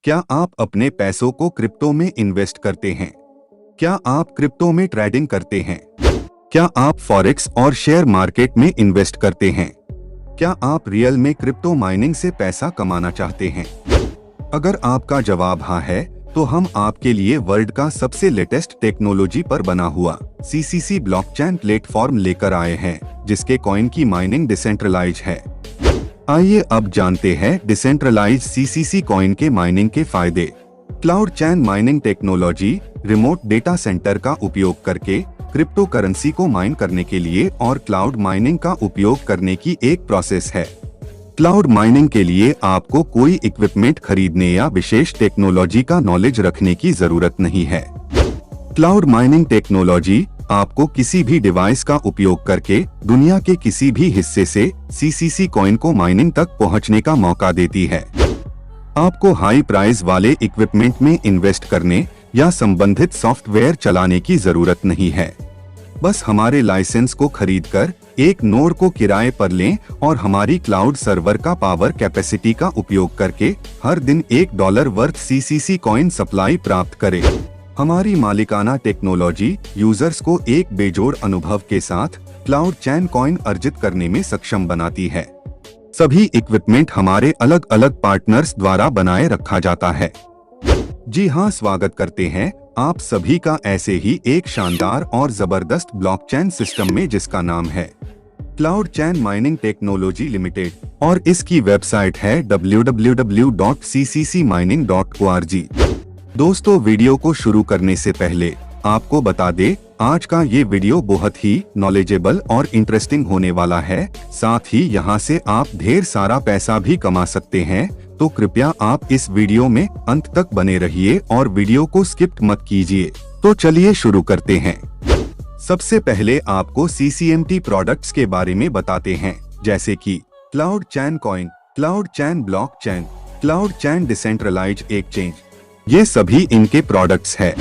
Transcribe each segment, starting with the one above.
क्या आप अपने पैसों को क्रिप्टो में इन्वेस्ट करते हैं? क्या आप क्रिप्टो में ट्रेडिंग करते हैं? क्या आप फॉरेक्स और शेयर मार्केट में इन्वेस्ट करते हैं? क्या आप रियल में क्रिप्टो माइनिंग से पैसा कमाना चाहते हैं? अगर आपका जवाब हाँ है, तो हम आपके लिए वर्ल्ड का सबसे लेटेस्ट टेक्नोलॉजी पर बना हुआ CCC ब्लॉकचेन प्लेटफॉर्म लेकर आए हैं, जिसके कॉइन की माइनिंग डिसेंट्रलाइज है। आइए अब जानते हैं डिसेंट्रलाइज CCC कॉइन के माइनिंग के फायदे। Cloud chain mining technology remote data centre का उपयोग करके क्रिप्टो करेंसी को माइन करने के लिए और क्लाउड माइनिंग का उपयोग करने की एक प्रोसेस है। क्लाउड माइनिंग के लिए आपको कोई इक्विपमेंट खरीदने या विशेष टेक्नोलॉजी का नॉलेज रखने की जरूरत नहीं है। क्लाउड माइनिंग टेक्नोलॉजी आपको किसी भी डिवाइस का उपयोग करके दुनिया के किसी भी हिस्से से CCC कॉइन को माइनिंग तक पहुंचने का मौका देती है। आपको हाई प्राइस वाले इक्विपमेंट में इन्वेस्ट करने या संबंधित सॉफ्टवेयर चलाने की जरूरत नहीं है। बस हमारे लाइसेंस को खरीदकर एक नोड को किराए पर लें और हमारी क्लाउड सर्वर का पावर कैपेसिटी का उपयोग करके हर दिन $1 वर्थ CCC कॉइन सप्लाई प्राप्त करें। हमारी मालिकाना टेक्नोलॉजी यूजर्स को एक बेजोड़ अनुभव के साथ क्लाउड चैन कॉइन अर्जित करने में सक्षम बनाती है। सभी इक्विपमेंट हमारे अलग अलग पार्टनर्स द्वारा बनाए रखा जाता है। जी हाँ, स्वागत करते हैं आप सभी का ऐसे ही एक शानदार और जबरदस्त ब्लॉकचेन सिस्टम में, जिसका नाम है cloud chain mining technology limited, और इसकी वेबसाइट है www.cccmining.org। दोस्तों, वीडियो को शुरू करने से पहले आपको बता दे, आज का ये वीडियो बहुत ही नॉलेजेबल और इंटरेस्टिंग होने वाला है। साथ ही यहाँ से आप ढेर सारा पैसा भी कमा सकते हैं, तो कृपया आप इस वीडियो में अंत तक बने रहिए और वीडियो को स्किप मत कीजिए। तो चलिए शुरू करते हैं। सबसे पहले आपको CCMT प्रोडक्ट्स के बारे में बताते हैं, जैसे कि क्लाउड चैन कॉइन, क्लाउड चैन ब्लॉकचेन, क्लाउड चैन डिसेंट्रलाइज्ड एक्सचेंज, ये सभी इनके प्रोडक्ट्स है।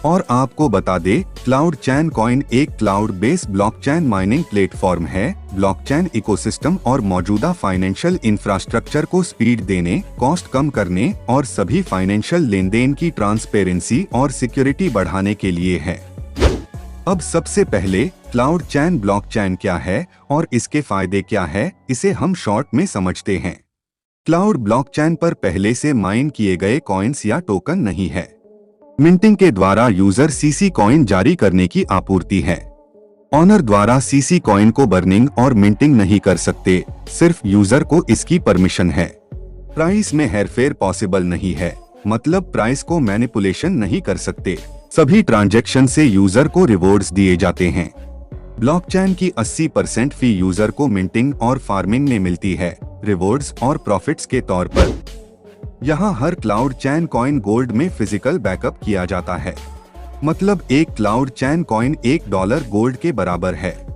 और आपको बता दे, क्लाउड चैन कॉइन एक cloud based blockchain mining platform है। ब्लॉकचेन इकोसिस्टम और मौजूदा फाइनेंशियल इंफ्रास्ट्रक्चर को स्पीड देने, कॉस्ट कम करने और सभी फाइनेंशियल लेनदेन की ट्रांसपेरेंसी और सिक्योरिटी बढ़ाने के लिए है। अब सबसे पहले क्लाउड चैन ब्लॉकचेन क्या है और इसके फायदे क्या है, इसे हम शॉर्ट में समझते हैं। क्लाउड ब्लॉकचेन पर पहले से माइन किए गए कॉइन्स या टोकन नहीं है। मिंटिंग के द्वारा यूजर CC कॉइन जारी करने की आपूर्ति है। ऑनर द्वारा CC कॉइन को बर्निंग और मिंटिंग नहीं कर सकते, सिर्फ यूजर को इसकी परमिशन है। प्राइस में हेरफेर पॉसिबल नहीं है, मतलब प्राइस को मैनिपुलेशन नहीं कर सकते। सभी ट्रांजैक्शन से यूजर को रिवॉर्ड्स दिए जाते हैं। ब्लॉकचेन की 80% फी यूजर को मिंटिंग और फार्मिंग में मिलती है, रिवॉर्ड्स और प्रॉफिट्स के तौर पर। यहाँ हर क्लाउड चैन कॉइन गोल्ड में फिजिकल बैकअप किया जाता है, मतलब एक क्लाउड चैन कॉइन $1 गोल्ड के बराबर है।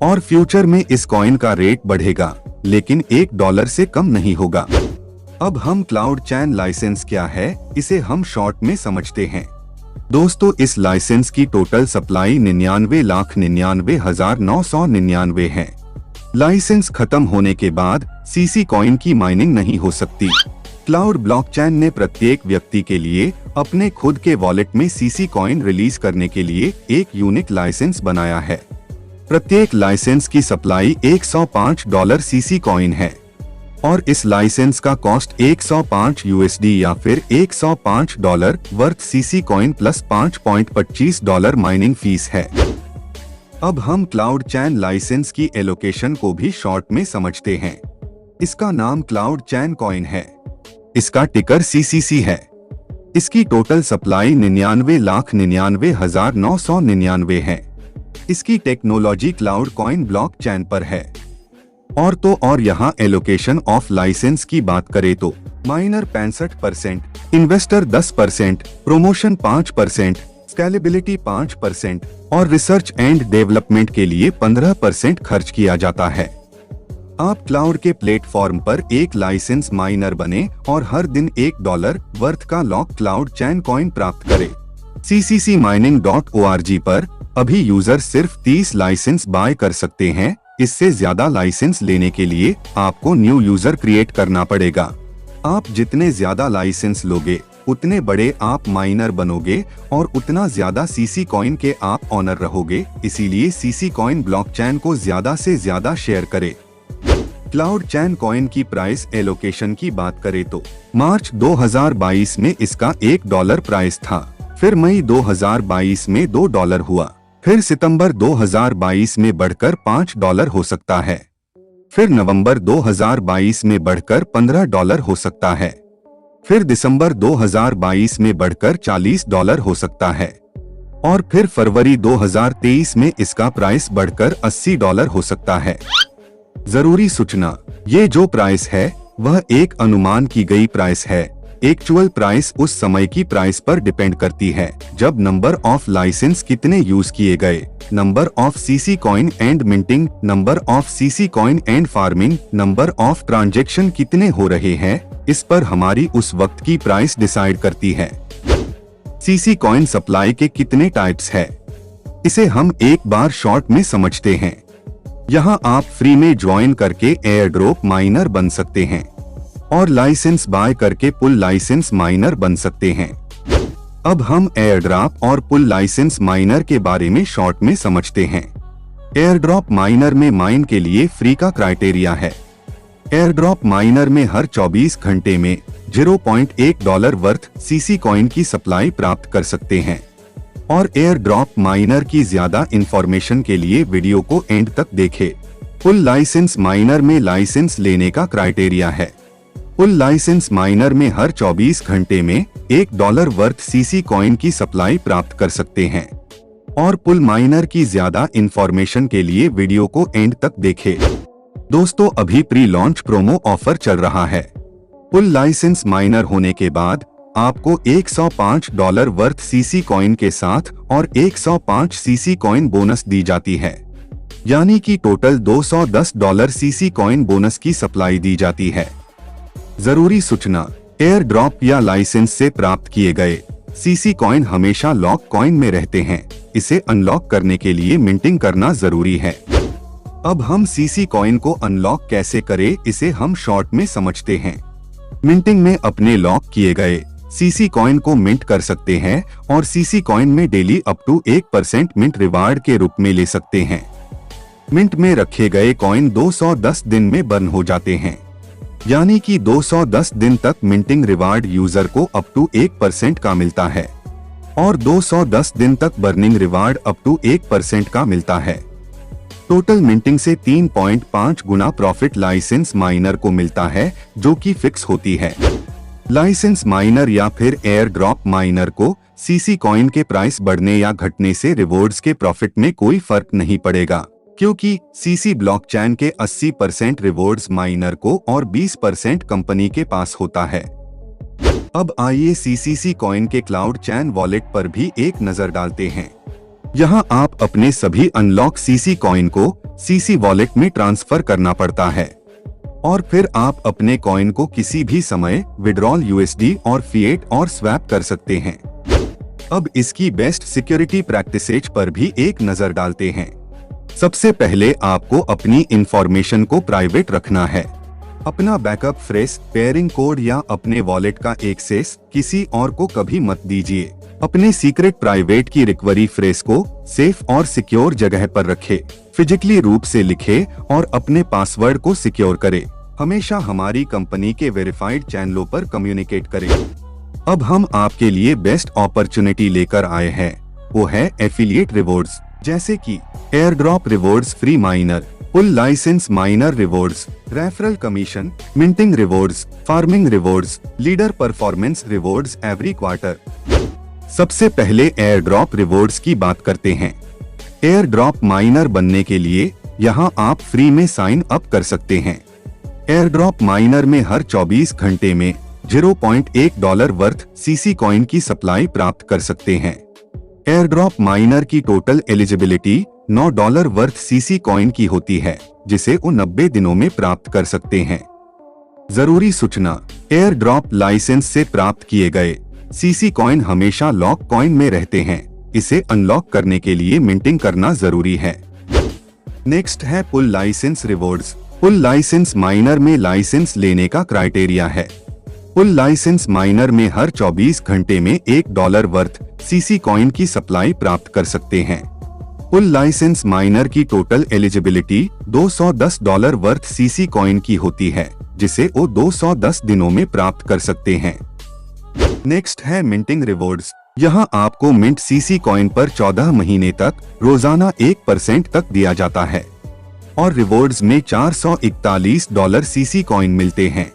और फ्यूचर में इस कॉइन का रेट बढ़ेगा, लेकिन $1 से कम नहीं होगा। अब हम क्लाउड चैन लाइसेंस क्या है, इसे हम शॉर्ट में समझते हैं। दोस्तों, इस लाइसेंस की टोटल सप्लाई 99,99,999 है। लाइसेंस खत्म होने के बाद CC कॉइन की माइनिंग नहीं हो सकती। क्लाउड ब्लॉकचेन ने प्रत्येक व्यक्ति के लिए अपने खुद के वॉलेट में CC कॉइन रिलीज करने के लिए एक यूनिक लाइसेंस बनाया है। प्रत्येक लाइसेंस की सप्लाई $105 CC कॉइन है और इस लाइसेंस का कॉस्ट $105 या फिर $105 worth CC coin plus $5.25 mining fees है। अब हम क्लाउड चैन लाइसेंस की एलोकेशन को भी शॉर्ट में समझते हैं। इसका नाम क्लाउड चैन कॉइन है। इसका टिकर CCC है। इसकी टोटल सप्लाई 99,99,999 है। इसकी टेक्नोलॉजी क्लाउड कॉइन ब्लॉकचेन पर है। और यहाँ एलोकेशन ऑफ लाइसेंस की बात करें तो माइनर 65%, इन्वेस्टर 10%, प्रोमोशन 5%, स्केलेबिलिटी 5% और रिसर्च एंड डेवलपमेंट के लिए 15% खर्च किया जाता है। आप क्लाउड के प्लेटफॉर्म पर एक लाइसेंस माइनर बने और हर दिन $1 वर्थ का लॉक क्लाउड चैन कॉइन प्राप्त करें। CCCmining.org पर अभी यूजर सिर्फ 30 लाइसेंस बाय कर सकते हैं। इससे ज्यादा लाइसेंस लेने के लिए आपको न्यू यूजर क्रिएट करना पड़ेगा। आप जितने ज्यादा लाइसेंस लोगे उतने बड़े आप माइनर बनोगे और उतना ज्यादा सीसी कॉइन के आप ऑनर रहोगे। इसीलिए सीसी कॉइन ब्लॉकचेन को ज्यादा से ज्यादा शेयर करे। क्लाउड चैन कॉइन की प्राइस एलोकेशन की बात करें तो मार्च 2022 में इसका $1 प्राइस था, फिर मई 2022 में $2 हुआ, फिर सितंबर 2022 में बढ़कर $5 हो सकता है, फिर नवंबर 2022 में बढ़कर $15 हो सकता है, फिर दिसंबर 2022 में बढ़कर $40 हो सकता है और फिर फरवरी 2023 में इसका प्राइस बढ़कर $80 हो सकता है। जरूरी सूचना, ये जो प्राइस है वह एक अनुमान की गई प्राइस है। एक्चुअल प्राइस उस समय की प्राइस पर डिपेंड करती है जब नंबर ऑफ लाइसेंस कितने यूज किए गए, number of CC coin and minting, number of CC coin and farming, number of transaction कितने हो रहे हैं, इस पर हमारी उस वक्त की प्राइस डिसाइड करती है। सीसी कॉइन सप्लाई के कितने टाइप्स है, इसे हम एक बार शॉर्ट में समझते हैं। यहाँ आप फ्री में ज्वाइन करके एयर ड्रॉप माइनर बन सकते हैं और लाइसेंस बाय करके पुल लाइसेंस माइनर बन सकते हैं। अब हम एयर ड्रॉप और पुल लाइसेंस माइनर के बारे में शॉर्ट में समझते हैं। एयर ड्रॉप माइनर में माइन के लिए फ्री का क्राइटेरिया है। एयर ड्रॉप माइनर में हर 24 घंटे में $0.1 वर्थ सीसी कॉइन की सप्लाई प्राप्त कर सकते हैं। और एयर ड्रॉप माइनर की ज्यादा इंफॉर्मेशन के लिए वीडियो को एंड तक देखें। पुल लाइसेंस माइनर में लाइसेंस लेने का क्राइटेरिया है। पुल लाइसेंस माइनर में हर 24 घंटे में $1 वर्थ सीसी कॉइन की सप्लाई प्राप्त कर सकते हैं। और पुल माइनर की ज्यादा इंफॉर्मेशन के लिए वीडियो को एंड तक देखें। दोस्तों, अभी प्री लॉन्च प्रोमो ऑफर चल रहा है। पुल लाइसेंस माइनर होने के बाद आपको $105 वर्थ सीसी कॉइन के साथ और 105 सीसी कॉइन बोनस दी जाती है, यानी कि टोटल $210 सीसी कॉइन बोनस की सप्लाई दी जाती है। जरूरी सूचना, एयर ड्रॉप या लाइसेंस से प्राप्त किए गए सीसी कॉइन हमेशा लॉक कॉइन में रहते हैं। इसे अनलॉक करने के लिए मिंटिंग करना जरूरी है। अब हम सीसी कॉइन को अनलॉक कैसे करें, इसे हम शॉर्ट में समझते हैं। मिंटिंग में अपने लॉक किए गए सीसी कॉइन को मिंट कर सकते हैं और सीसी कॉइन में daily up to 1% mint reward के रूप में ले सकते हैं। मिंट में रखे गए कॉइन 210 दिन में बर्न हो जाते हैं, यानी कि 210 दिन तक मिंटिंग रिवार्ड यूजर को अप टू 1% का मिलता है और 210 दिन तक बर्निंग रिवार्ड अप टू 1% का मिलता है। टोटल मिंटिंग से 3.5 गुना प्रॉफिट लाइसेंस माइनर को मिलता है, जो कि फिक्स होती है। लाइसेंस माइनर या फिर एयर ड्रॉप माइनर को सीसी कॉइन के प्राइस बढ़ने या घटने से रिवॉर्ड्स के प्रॉफिट में कोई फर्क नहीं पड़ेगा, क्योंकि सीसी ब्लॉकचेन के 80% रिवॉर्ड्स माइनर को और 20% कंपनी के पास होता है। अब आइए सीसीसी कॉइन के क्लाउड चैन वॉलेट पर भी एक नजर डालते हैं। यहाँ आप अपने सभी अनलॉक सीसी कॉइन को सीसी वॉलेट में ट्रांसफर करना पड़ता है और फिर आप अपने कॉइन को किसी भी समय विड्रॉल यूएसडी और फिएट और स्वैप कर सकते हैं। अब इसकी बेस्ट सिक्योरिटी प्रैक्टिसेज पर भी एक नजर डालते हैं। सबसे पहले आपको अपनी इंफॉर्मेशन को प्राइवेट रखना है। अपना बैकअप फ्रेश, पेयरिंग कोड या अपने वॉलेट का एक्सेस किसी और को कभी मत दीजिए। अपने सीक्रेट प्राइवेट की रिकवरी फ्रेज को सेफ और सिक्योर जगह पर रखें। फिजिकली रूप से लिखे और अपने पासवर्ड को सिक्योर करें। हमेशा हमारी कंपनी के वेरीफाइड चैनलों पर कम्युनिकेट करें। अब हम आपके लिए बेस्ट अपॉर्चुनिटी लेकर आए हैं, वो है एफिलिएट रिवॉर्ड्स, जैसे कि airdrop rewards, free miner, pool licence miner rewards, referral commission, minting rewards, farming rewards, leader performance rewards every quarter. सबसे पहले एयर ड्रॉप रिवॉर्ड्स की बात करते हैं। एयर ड्रॉप माइनर बनने के लिए यहाँ आप फ्री में साइन अप कर सकते हैं। एयर ड्रॉप माइनर में हर 24 घंटे में $0.1 वर्थ सीसी कॉइन की सप्लाई प्राप्त कर सकते हैं। एयर ड्रॉप माइनर की total eligibility $9 worth CC coin की होती है, जिसे वो 90 दिनों में प्राप्त कर सकते हैं। जरूरी सूचना, एयर ड्रॉप लाइसेंस से प्राप्त किए गए सीसी कॉइन हमेशा लॉक कॉइन में रहते हैं। इसे अनलॉक करने के लिए मिंटिंग करना जरूरी है। नेक्स्ट है पुल लाइसेंस रिवॉर्ड्स। पुल लाइसेंस माइनर में लाइसेंस लेने का क्राइटेरिया है। पुल लाइसेंस माइनर में हर 24 घंटे में $1 वर्थ सीसी कॉइन की सप्लाई प्राप्त कर सकते हैं। पुल लाइसेंस माइनर की total eligibility $210 worth CC coin की होती है, जिसे वो 210 दिनों में प्राप्त कर सकते हैं। नेक्स्ट है मिंटिंग रिवॉर्ड्स। यहाँ आपको मिंट सीसी कॉइन पर 14 महीने तक रोजाना 1% तक दिया जाता है और रिवॉर्ड्स में $441 सीसी कॉइन मिलते हैं।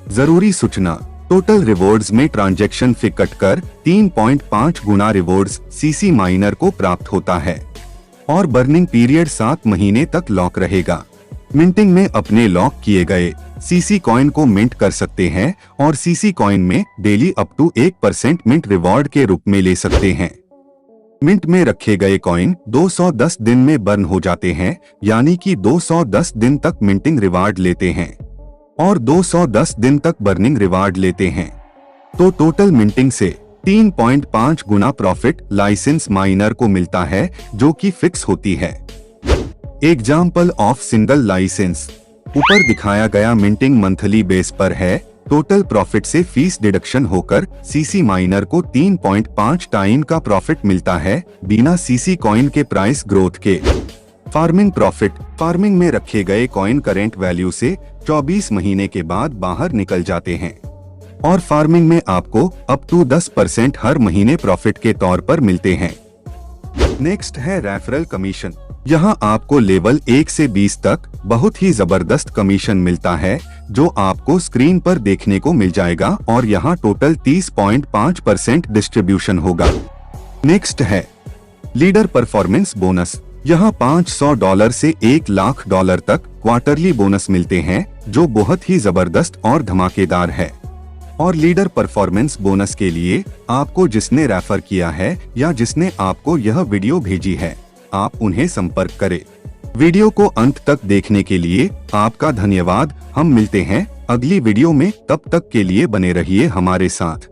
जरूरी सूचना, टोटल रिवॉर्ड्स में ट्रांजैक्शन फी कटकर 3.5 गुना रिवॉर्ड्स सीसी माइनर को प्राप्त होता है और बर्निंग पीरियड 7 महीने तक लॉक रहेगा। मिंटिंग में अपने लॉक किए गए सीसी कॉइन को मिंट कर सकते हैं और सीसी कॉइन में daily up to 1% mint reward के रूप में ले सकते हैं। मिंट में रखे गए कॉइन 210 दिन में बर्न हो जाते हैं, यानी कि 210 दिन तक मिंटिंग रिवार्ड लेते हैं और 210 दिन तक बर्निंग रिवार्ड लेते हैं। तो टोटल मिंटिंग से 3.5 गुना प्रॉफिट लाइसेंस माइनर को मिलता है, जो कि फिक्स होती है। Example of single licence. ऊपर दिखाया गया मिंटिंग मंथली बेस पर है। टोटल प्रॉफिट से फीस डिडक्शन होकर सीसी माइनर को 3.5 टाइम का प्रॉफिट मिलता है बिना सीसी कॉइन के प्राइस ग्रोथ के। Farming profit. फार्मिंग में रखे गए कॉइन करेंट वैल्यू से 24 महीने के बाद बाहर निकल जाते हैं और फार्मिंग में आपको अप टू 10% हर महीने प्रॉफिट के तौर पर मिलते हैं। नेक्स्ट है रेफरल कमीशन। यहाँ आपको लेवल 1 से 20 तक बहुत ही जबरदस्त कमीशन मिलता है, जो आपको स्क्रीन पर देखने को मिल जाएगा और यहाँ टोटल 30.5% डिस्ट्रीब्यूशन होगा। नेक्स्ट है लीडर परफॉर्मेंस बोनस। यहाँ $500 से $1,00,000 तक क्वार्टरली बोनस मिलते हैं, जो बहुत ही जबरदस्त और धमाकेदार है। और लीडर परफॉर्मेंस बोनस के लिए आपको जिसने रेफर किया है या जिसने आपको यह वीडियो भेजी है, आप उन्हें संपर्क करें। वीडियो को अंत तक देखने के लिए आपका धन्यवाद। हम मिलते हैं अगली वीडियो में, तब तक के लिए बने रहिए हमारे साथ।